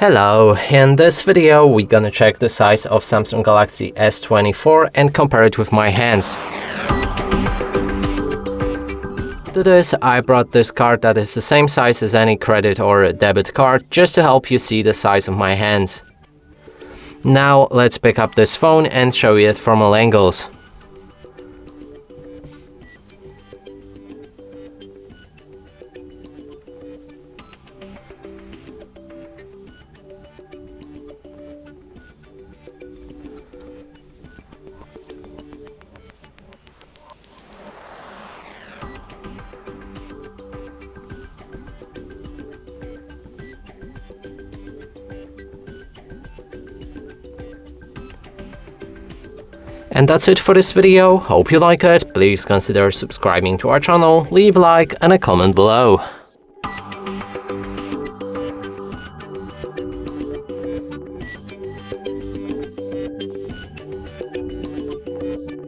Hello, in this video we're gonna check the size of Samsung Galaxy S24 and compare it with my hands. To this, I brought this card that is the same size as any credit or debit card, just to help you see the size of my hands. Now let's pick up this phone and show you it from all angles. And that's it for this video. Hope you like it. Please consider subscribing to our channel, leave a like and a comment below.